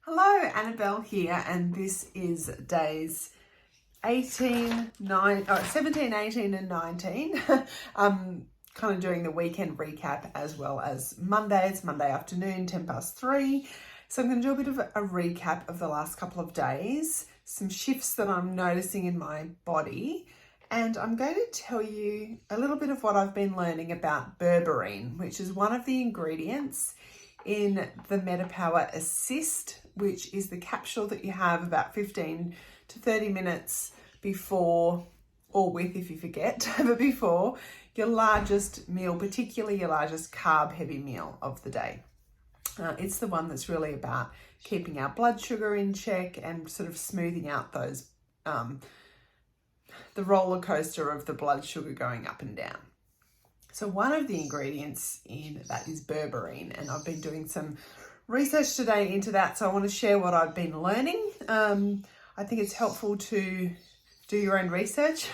Hello, Annabelle here, and this is days 17, 18 and 19. I'm kind of doing the weekend recap as well as Monday. It's Monday afternoon, 3:10. So I'm going to do a bit of a recap of the last couple of days, some shifts that I'm noticing in my body, and I'm going to tell you a little bit of what I've been learning about berberine, which is one of the ingredients in the MetaPWR Assist, which is the capsule that you have about 15 to 30 minutes before, or with if you forget, but before your largest meal, particularly your largest carb heavy meal of the day. It's the one that's really about keeping our blood sugar in check and sort of smoothing out those, the roller coaster of the blood sugar going up and down. So one of the ingredients in that is berberine, and I've been doing some research today into that, so I want to share what I've been learning. I think it's helpful to do your own research.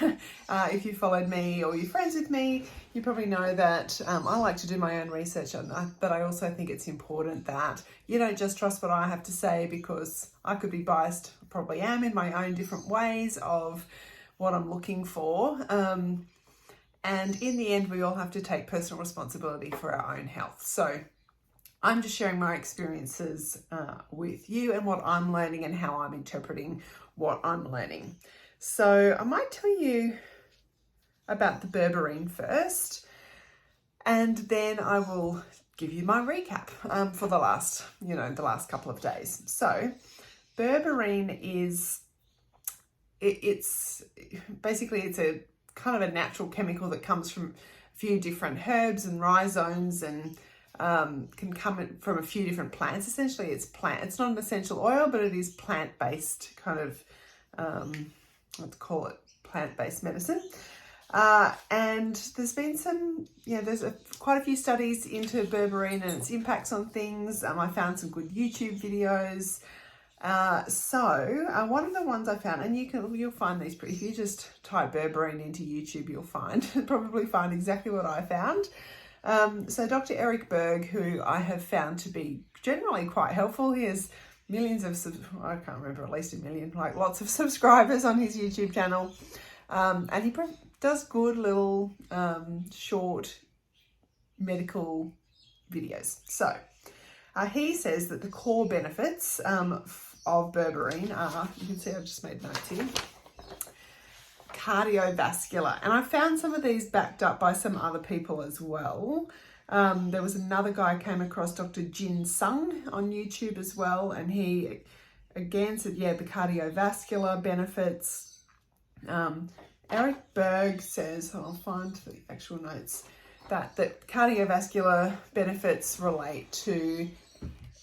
If you followed me or you're friends with me, you probably know that I like to do my own research, but I also think it's important that you don't just trust what I have to say, because I could be biased, probably am, in my own different ways of what I'm looking for. And in the end, we all have to take personal responsibility for our own health. So I'm just sharing my experiences with you and what I'm learning and how I'm interpreting what I'm learning. So I might tell you about the berberine first, and then I will give you my recap for the last couple of days. So berberine is, it's basically, it's a kind of a natural chemical that comes from a few different herbs and rhizomes, and can come from a few different plants. Essentially, it's not an essential oil, but it is plant-based kind of, let's call it plant-based medicine. And there's been some, there's quite a few studies into berberine and its impacts on things. I found some good YouTube videos. So one of the ones I found, and you'll find these, if you just type berberine into YouTube, you'll probably find exactly what I found. So Dr. Eric Berg, who I have found to be generally quite helpful, he has millions of, I can't remember, at least a million, like lots of subscribers on his YouTube channel. And he does good little short medical videos. So he says that the core benefits of berberine are, you can see I've just made notes here, cardiovascular. And I found some of these backed up by some other people as well. There was another guy I came across, Dr. Jin Sung, on YouTube as well. And he again said, the cardiovascular benefits. Eric Berg says, I'll find the actual notes, that cardiovascular benefits relate to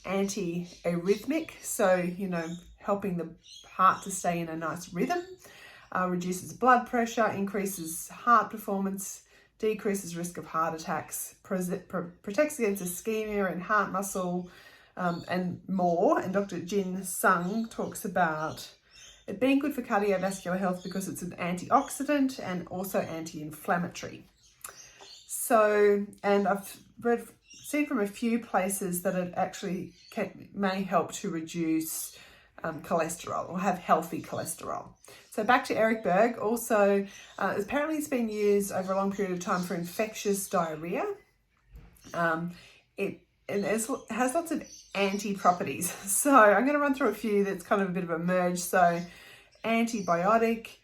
anti-arrhythmic, so helping the heart to stay in a nice rhythm, reduces blood pressure, increases heart performance, decreases risk of heart attacks, protects against ischemia and heart muscle, and more. And Dr. Jin Sung talks about it being good for cardiovascular health because it's an antioxidant and also anti-inflammatory. So, and I've seen from a few places that it actually may help to reduce cholesterol, or have healthy cholesterol. So back to Eric Berg, also apparently it's been used over a long period of time for infectious diarrhea. It has lots of anti-properties. So I'm going to run through a few that's kind of a bit of a merge. So antibiotic,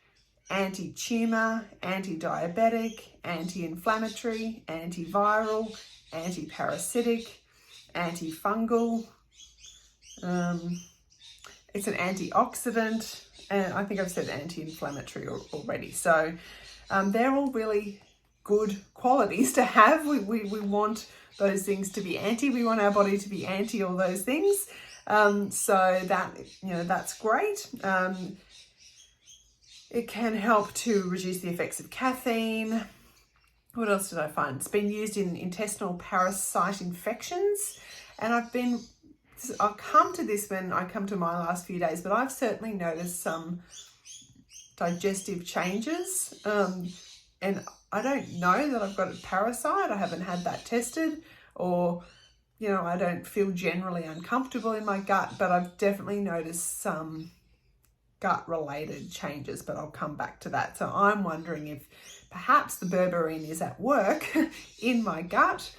anti-tumor, anti-diabetic, anti-inflammatory, antiviral, anti-parasitic, antifungal. It's an antioxidant, and I think I've said anti-inflammatory already. So they're all really good qualities to have. We want those things to be anti. We want our body to be anti all those things. So that's great. It can help to reduce the effects of caffeine. What else did I find? It's been used in intestinal parasite infections. And I'll come to this when I come to my last few days, but I've certainly noticed some digestive changes. And I don't know that I've got a parasite. I haven't had that tested, or you know, I don't feel generally uncomfortable in my gut, but I've definitely noticed some gut related changes, but I'll come back to that. So I'm wondering if perhaps the berberine is at work in my gut,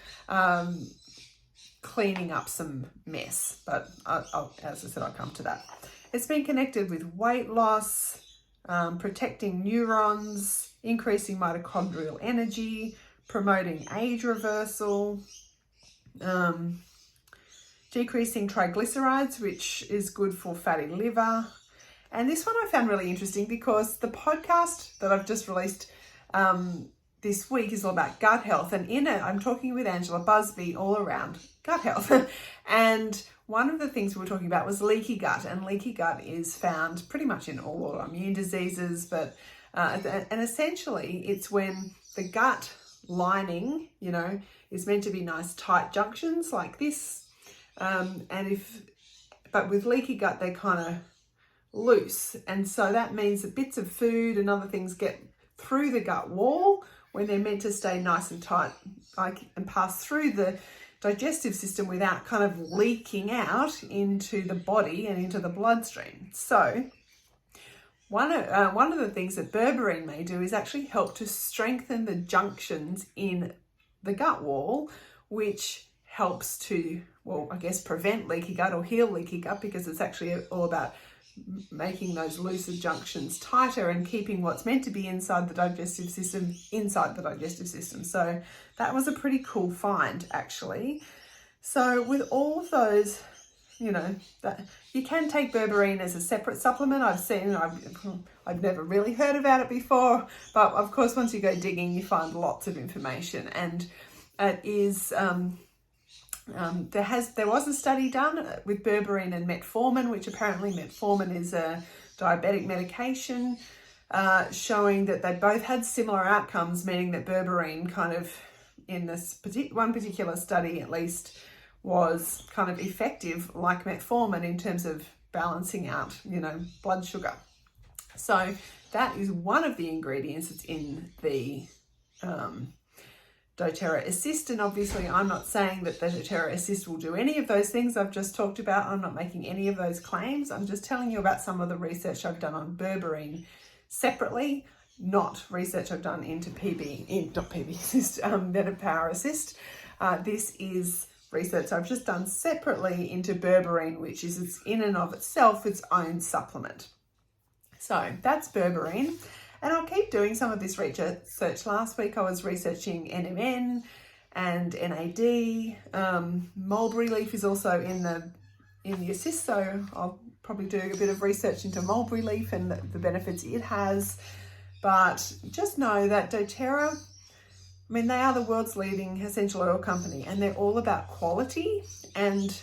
cleaning up some mess, but as I said, I'll come to that. It's been connected with weight loss, protecting neurons, increasing mitochondrial energy, promoting age reversal, decreasing triglycerides, which is good for fatty liver. And this one I found really interesting because the podcast that I've just released this week is all about gut health. And in it, I'm talking with Angela Busby all around gut health. And one of the things we were talking about was leaky gut. And leaky gut is found pretty much in all autoimmune diseases. But and essentially, it's when the gut lining, you know, is meant to be nice tight junctions like this. But with leaky gut, they kind of loose, and so that means that bits of food and other things get through the gut wall when they're meant to stay nice and tight, and pass through the digestive system without kind of leaking out into the body and into the bloodstream. So one of the things that berberine may do is actually help to strengthen the junctions in the gut wall, which helps to, well, I guess prevent leaky gut or heal leaky gut, because it's actually all about making those looser junctions tighter and keeping what's meant to be inside the digestive system inside the digestive system. So that was a pretty cool find, actually. So with all of those, you know, that you can take berberine as a separate supplement. I've never really heard about it before, but of course once you go digging you find lots of information. And it is there was a study done with berberine and metformin, which apparently metformin is a diabetic medication, showing that they both had similar outcomes, meaning that berberine kind of, in this one particular study at least, was kind of effective like metformin in terms of balancing out, you know, blood sugar. So that is one of the ingredients that's in the doTERRA Assist. And obviously I'm not saying that the doTERRA Assist will do any of those things I've just talked about. I'm not making any of those claims. I'm just telling you about some of the research I've done on berberine separately, not research I've done into MetaPWR Assist. This is research I've just done separately into berberine, which is in and of itself its own supplement. So that's berberine. And I'll keep doing some of this research. Last week I was researching NMN and NAD. Mulberry leaf is also in the assist, so I'll probably do a bit of research into mulberry leaf and the benefits it has. But just know that doTERRA, I mean, they are the world's leading essential oil company, and they're all about quality and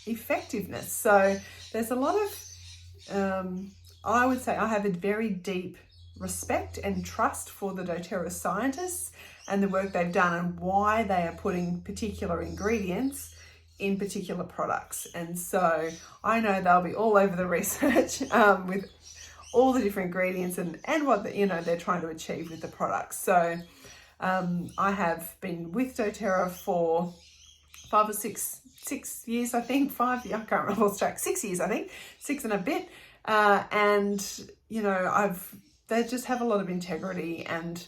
effectiveness. So there's a lot of I would say I have a very deep respect and trust for the doTERRA scientists and the work they've done and why they are putting particular ingredients in particular products. And so I know they'll be all over the research with all the different ingredients and what they're trying to achieve with the products. So I have been with doTERRA for 5 or 6 years, I think. 5, I can't remember, lost track. 6 years, I think, 6 and a bit. And you know, they just have a lot of integrity, and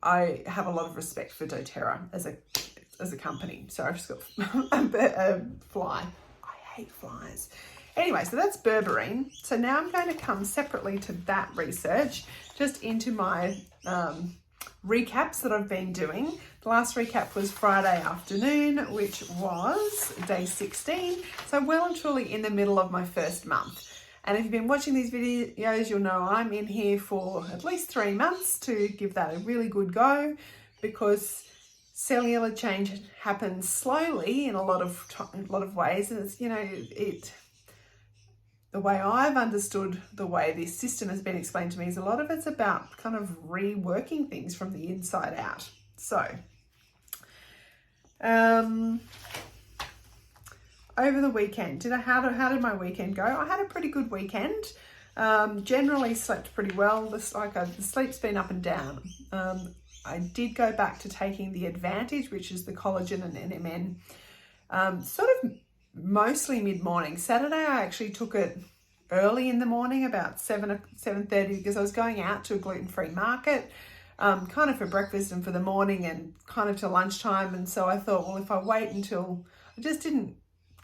I have a lot of respect for doTERRA as a company. Sorry, I've just got a fly. I hate flies. Anyway, so that's berberine. So now I'm going to come separately to that research, just into my recaps that I've been doing. The last recap was Friday afternoon, which was day 16. So well and truly in the middle of my first month. And if you've been watching these videos, you'll know I'm in here for at least 3 months to give that a really good go, because cellular change happens slowly in a lot of ways. And it's, you know, the way I've understood the way this system has been explained to me is a lot of it's about kind of reworking things from the inside out. So, over the weekend, how did my weekend go? I had a pretty good weekend. Generally slept pretty well. The sleep's been up and down. I did go back to taking the Advantage, which is the collagen and NMN, sort of mostly mid-morning. Saturday, I actually took it early in the morning, about 7:30, because I was going out to a gluten-free market, kind of for breakfast and for the morning and kind of to lunchtime. And so I thought, well, if I wait until, I just didn't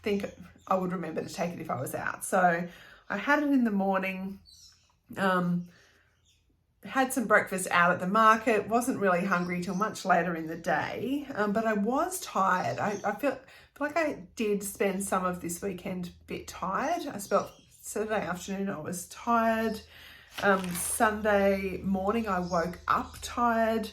think I would remember to take it if I was out. So I had it in the morning, had some breakfast out at the market, wasn't really hungry till much later in the day, but I was tired. I feel like I did spend some of this weekend a bit tired. I spent Saturday afternoon, I was tired. Sunday morning, I woke up tired.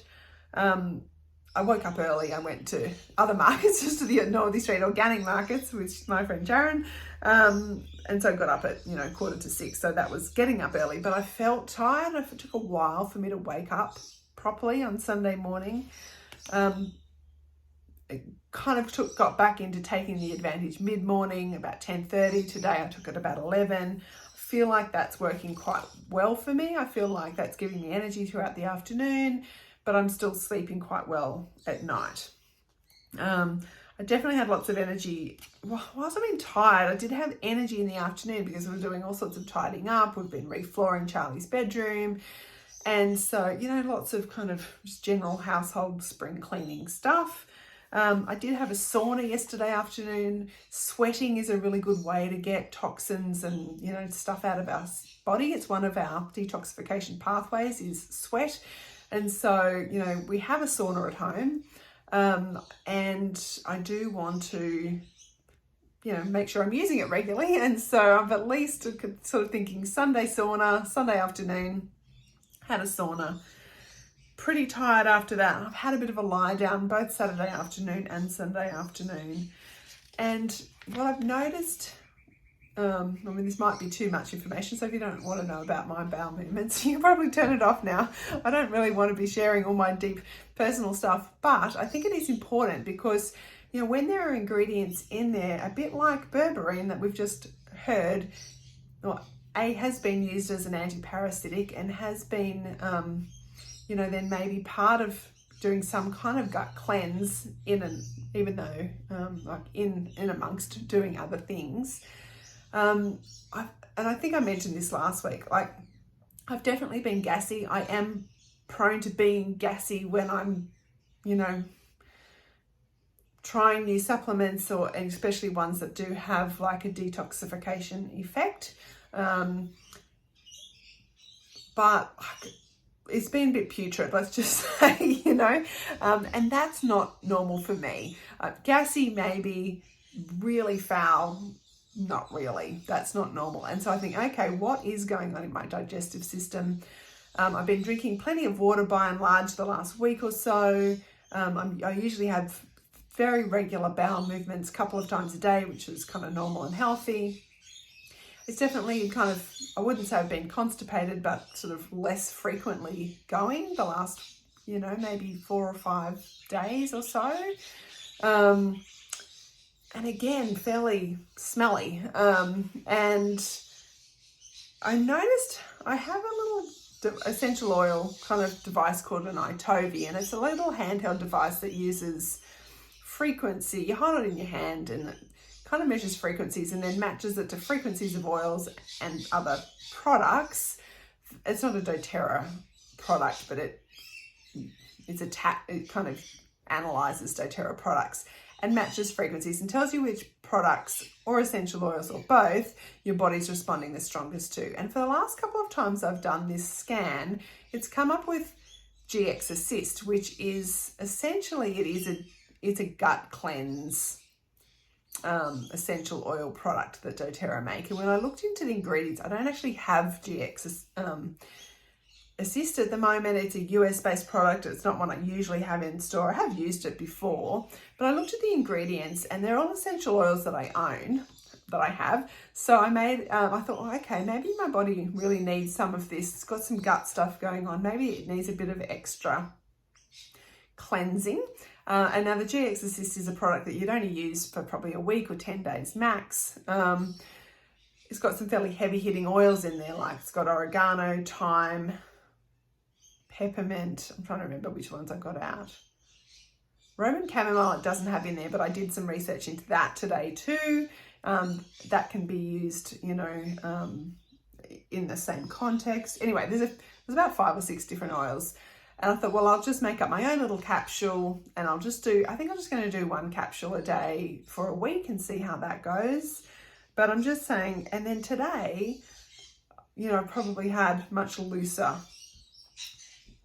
I woke up early. I went to other markets, just to the Northern Street organic markets with my friend Sharon. And so I got up at, 5:45. So that was getting up early, but I felt tired. It took a while for me to wake up properly on Sunday morning. It kind of got back into taking the Advantage mid-morning, about 10:30. Today I took it about 11. I feel like that's working quite well for me. I feel like that's giving me energy throughout the afternoon, but I'm still sleeping quite well at night. I definitely had lots of energy. Whilst I've been tired, I did have energy in the afternoon because we were doing all sorts of tidying up. We've been reflooring Charlie's bedroom. And so, lots of kind of just general household spring cleaning stuff. I did have a sauna yesterday afternoon. Sweating is a really good way to get toxins and, stuff out of our body. It's one of our detoxification pathways is sweat. And so, we have a sauna at home. And I do want to, make sure I'm using it regularly. And so I'm at least sort of thinking Sunday sauna, Sunday afternoon, had a sauna. Pretty tired after that. I've had a bit of a lie down both Saturday afternoon and Sunday afternoon. And what I've noticed, this might be too much information, so if you don't want to know about my bowel movements, you can probably turn it off now. I don't really want to be sharing all my deep personal stuff, but I think it is important because, when there are ingredients in there, a bit like Berberine that we've just heard, has been used as an antiparasitic and has been, then maybe part of doing some kind of gut cleanse even though in amongst doing other things. I think I mentioned this last week, I've definitely been gassy. I am prone to being gassy when I'm, trying new supplements and especially ones that do have a detoxification effect. But it's been a bit putrid, let's just say, and that's not normal for me. Gassy, maybe, really foul, not really. That's not normal. And so I think, okay, what is going on in my digestive system? I've been drinking plenty of water by and large the last week or so. I usually have very regular bowel movements a couple of times a day, which is kind of normal and healthy. It's definitely I wouldn't say I've been constipated, but sort of less frequently going the last, maybe 4 or 5 days or so. And again, fairly smelly. And I noticed I have a little essential oil kind of device called an iTovi, and it's a little handheld device that uses frequency. You hold it in your hand and it kind of measures frequencies and then matches it to frequencies of oils and other products. It's not a doTERRA product, but it kind of analyzes doTERRA products and matches frequencies and tells you which products or essential oils or both your body's responding the strongest to. And for the last couple of times I've done this scan, it's come up with GX Assist, which is essentially it's a gut cleanse essential oil product that doTERRA make. And when I looked into the ingredients, I don't actually have GX Assist at the moment. It's a US-based product. It's not one I usually have in store. I have used it before, but I looked at the ingredients and they're all essential oils that I own, that I have. So I thought, well, okay, maybe my body really needs some of this. It's got some gut stuff going on. Maybe it needs a bit of extra cleansing. And now the GX Assist is a product that you'd only use for probably a week or 10 days max. It's got some fairly heavy hitting oils in there, like it's got oregano, thyme, peppermint. I'm trying to remember which ones I got out. Roman chamomile it doesn't have in there, but I did some research into that today too. That can be used, you know, in the same context. Anyway, there's about 5 or 6 different oils. And I thought, well, I'll just make up my own little capsule, and I think I'm just going to do 1 capsule a day for a week and see how that goes. But I'm just saying, and then today, you know, I probably had much looser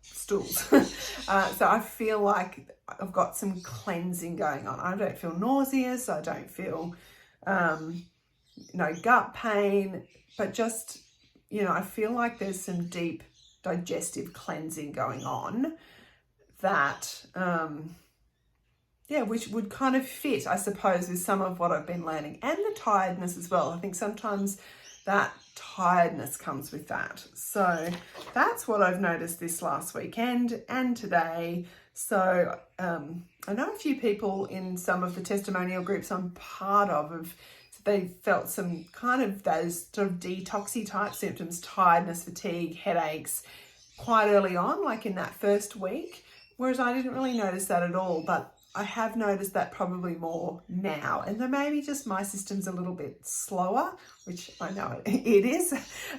stools. So I feel like I've got some cleansing going on. I don't feel nauseous. I don't feel, no gut pain, but just, you know, I feel like there's some deep digestive cleansing going on that, yeah, which would kind of fit, I suppose, with some of what I've been learning, and the tiredness as well. I think sometimes that tiredness comes with that. So that's what I've noticed this last weekend and today. So I know a few people in some of the testimonial groups I'm part of they felt some kind of those sort of detoxy type symptoms, tiredness, fatigue, headaches, quite early on, like in that first week, whereas I didn't really notice that at all. But I have noticed that probably more now, and then maybe just my system's a little bit slower, which I know it is.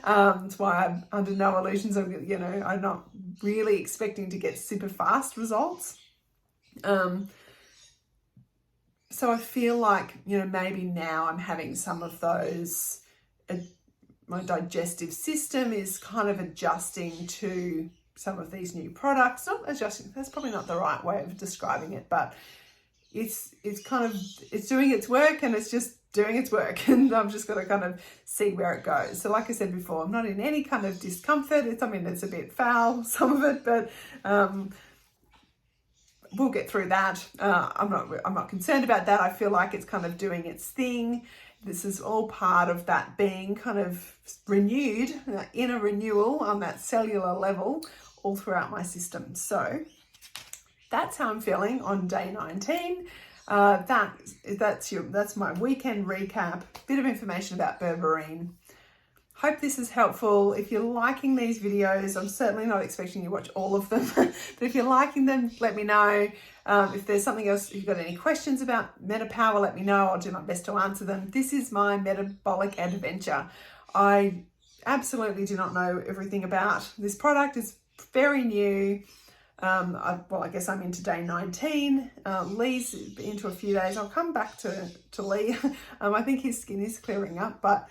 That's why I'm under no illusions of, you know, I'm not really expecting to get super fast results. So I feel like, you know, maybe now I'm having some of those, my digestive system is kind of adjusting to some of these new products. Not adjusting, that's probably not the right way of describing it, but it's kind of, it's doing its work, and it's just doing its work, and I'm just going to kind of see where it goes. So like I said before, I'm not in any kind of discomfort. It's, I mean, it's a bit foul, some of it, but we'll get through that. I'm not concerned about that. I feel like it's kind of doing its thing. This is all part of that being kind of renewed, inner renewal on that cellular level all throughout my system. So that's how I'm feeling on day 19. That's my weekend recap, bit of information about Berberine. Hope this is helpful. If you're liking these videos, I'm certainly not expecting you to watch all of them, but if you're liking them, let me know. If there's something else, if you've got any questions about MetaPWR, let me know. I'll do my best to answer them. This is my metabolic adventure. I absolutely do not know everything about this product. It's very new. I guess I'm into day 19. Lee's into a few days. I'll come back to Lee. I think his skin is clearing up, but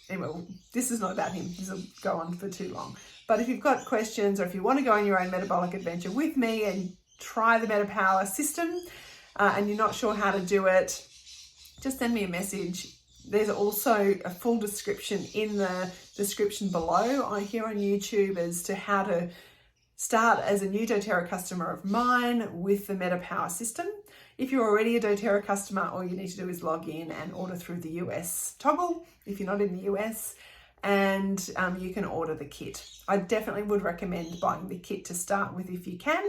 anyway, this is not about him. This will go on for too long. But if you've got questions, or if you want to go on your own metabolic adventure with me and try the MetaPWR system, and you're not sure how to do it, just send me a message. There's also a full description in the description below here on YouTube as to how to start as a new doTERRA customer of mine with the MetaPWR system. If you're already a doTERRA customer, all you need to do is log in and order through the US toggle if you're not in the US, and you can order the kit. I definitely would recommend buying the kit to start with if you can,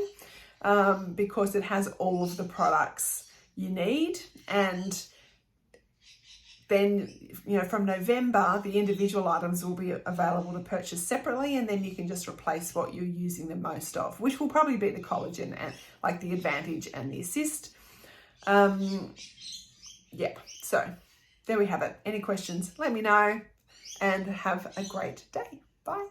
because it has all of the products you need. And then, you know, from November, the individual items will be available to purchase separately, and then you can just replace what you're using the most of, which will probably be the collagen and like the Advantage and the Assist. Yeah, so there we have it. Any questions, let me know, and have a great day. Bye.